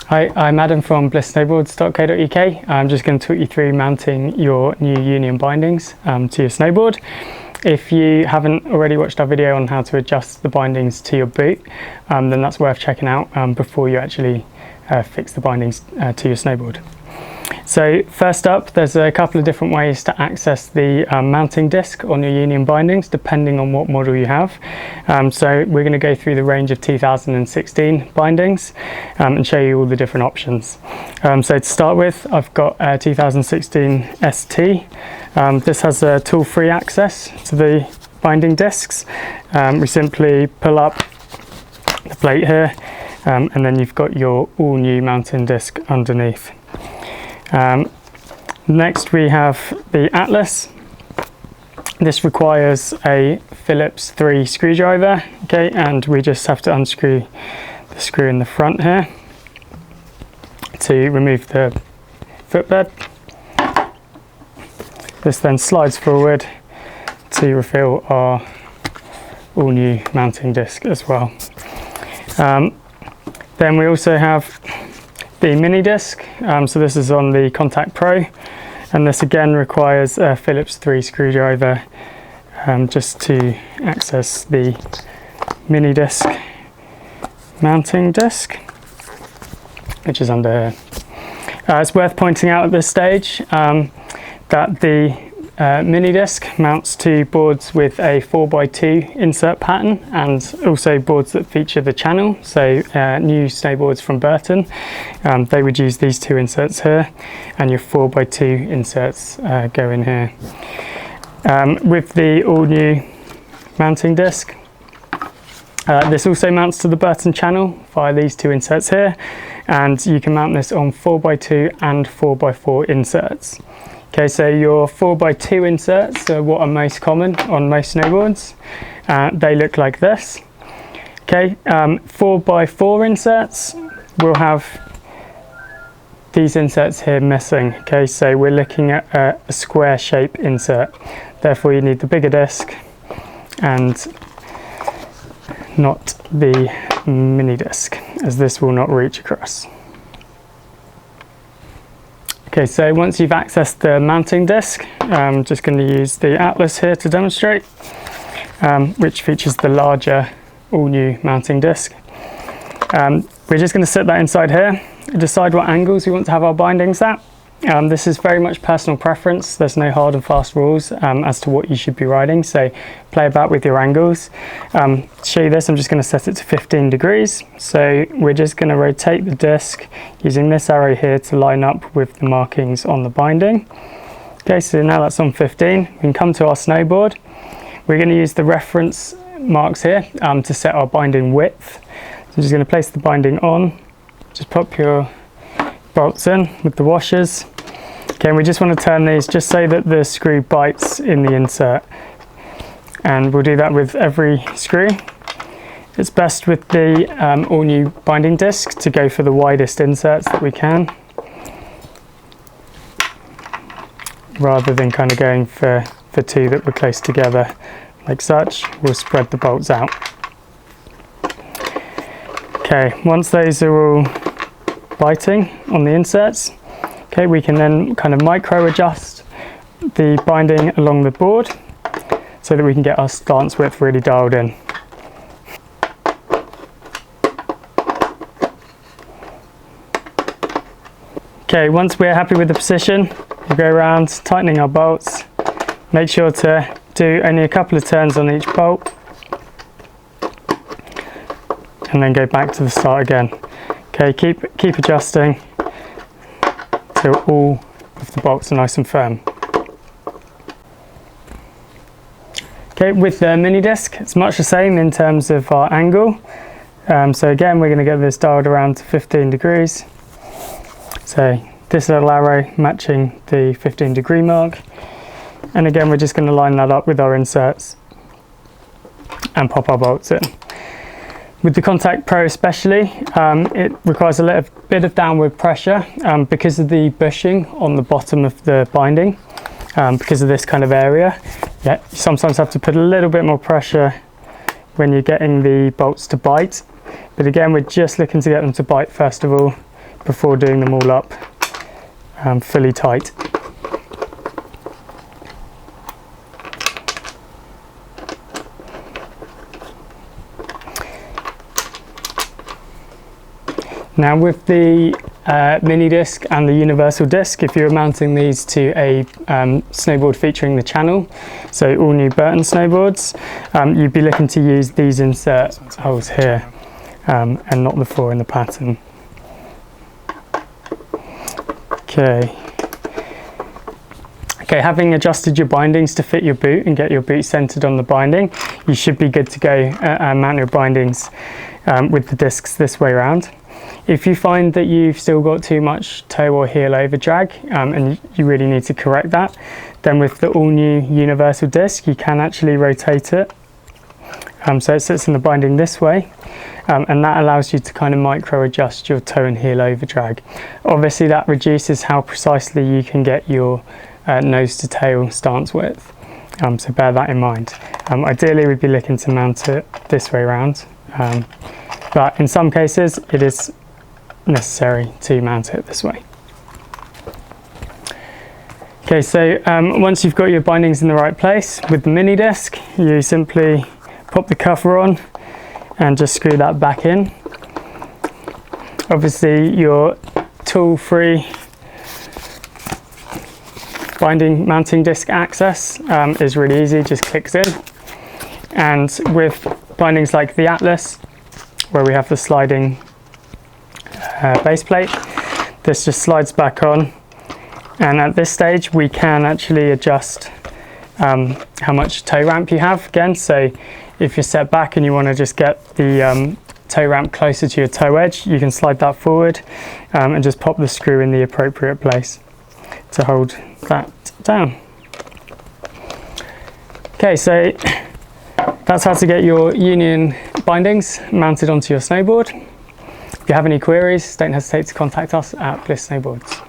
Hi, I'm Adam from blissnowboards.co.uk. I'm just going to talk you through mounting your new Union bindings to your snowboard. If you haven't already watched our video on how to adjust the bindings to your boot, then that's worth checking out before you actually fix the bindings to your snowboard. So first up, there's a couple of different ways to access the mounting disc on your Union bindings depending on what model you have. So we're going to go through the range of 2016 bindings and show you all the different options. So to start with, I've got a 2016 ST. This has a tool-free access to the binding discs. We simply pull up the plate here and then you've got your all new mounting disc underneath. Next we have the Atlas. This requires a Phillips 3 screwdriver, okay, and we just have to unscrew the screw in the front here to remove the footbed. This then slides forward to refill our all new mounting disc as well. Then we also have the mini disc, so this is on the Contact Pro, and this again requires a Phillips 3 screwdriver just to access the mini disc mounting disc, which is under here. It's worth pointing out at this stage that the mini disc mounts to boards with a 4x2 insert pattern and also boards that feature the channel. So new snowboards from Burton, they would use these two inserts here, and your 4x2 inserts go in here. With the all new mounting disc, this also mounts to the Burton channel via these two inserts here, and you can mount this on 4x2 and 4x4 inserts. Okay, so your 4x2 inserts are what are most common on most snowboards. They look like this. Okay, 4x4 inserts will have these inserts here missing. Okay, so we're looking at a square shape insert. Therefore you need the bigger disc and not the mini disc, as this will not reach across. Okay, so once you've accessed the mounting disc, I'm just going to use the Atlas here to demonstrate, which features the larger all new mounting disc. We're just going to set that inside here, decide what angles we want to have our bindings at. This is very much personal preference. There's no hard and fast rules as to what you should be riding, so play about with your angles. To show you this, I'm just going to set it to 15 degrees. So we're just going to rotate the disc using this arrow here to line up with the markings on the binding. Okay, so now that's on 15. We can come to our snowboard. We're going to use the reference marks here to set our binding width. So I'm just going to place the binding on, just pop your bolts in with the washers. Okay, and we just want to turn these just so that the screw bites in the insert, and we'll do that with every screw. It's best with the all new binding disc to go for the widest inserts that we can, rather than kind of going for two that were close together like such. We'll spread the bolts out. Okay, once those are all biting on the inserts, okay, we can then kind of micro adjust the binding along the board so that we can get our stance width really dialed in. Okay, once we're happy with the position, we'll go around tightening our bolts. Make sure to do only a couple of turns on each bolt and then go back to the start again. Okay, keep adjusting till all of the bolts are nice and firm. Okay, with the mini disc, it's much the same in terms of our angle. So again, we're going to get this dialed around to 15 degrees. So this little arrow matching the 15 degree mark. And again, we're just going to line that up with our inserts and pop our bolts in. With the Contact Pro especially, it requires a little bit of downward pressure because of the bushing on the bottom of the binding, because of this kind of area. Yeah, you sometimes have to put a little bit more pressure when you're getting the bolts to bite. But again, we're just looking to get them to bite first of all, before doing them all up fully tight. Now with the mini disc and the universal disc, if you're mounting these to a snowboard featuring the channel, so all new Burton snowboards, you'd be looking to use these insert holes here and not the four in the pattern. Okay, having adjusted your bindings to fit your boot and get your boot centered on the binding, you should be good to go and mount your bindings with the discs this way around. If you find that you've still got too much toe or heel over drag and you really need to correct that, then with the all new universal disc you can actually rotate it so it sits in the binding this way, and that allows you to kind of micro adjust your toe and heel over drag. Obviously that reduces how precisely you can get your nose to tail stance width, so bear that in mind. Ideally we'd be looking to mount it this way around, but in some cases it is necessary to mount it this way. Okay, so once you've got your bindings in the right place with the mini disc, you simply pop the cover on and just screw that back in. Obviously your tool-free binding mounting disc access is really easy, just clicks in. And with bindings like the Atlas, where we have the sliding base plate, this just slides back on, and at this stage we can actually adjust how much toe ramp you have again. So if you're set back and you want to just get the toe ramp closer to your toe edge, you can slide that forward and just pop the screw in the appropriate place to hold that down. Okay, so that's how to get your Union bindings mounted onto your snowboard. If you have any queries, don't hesitate to contact us at Bliss Snowboards.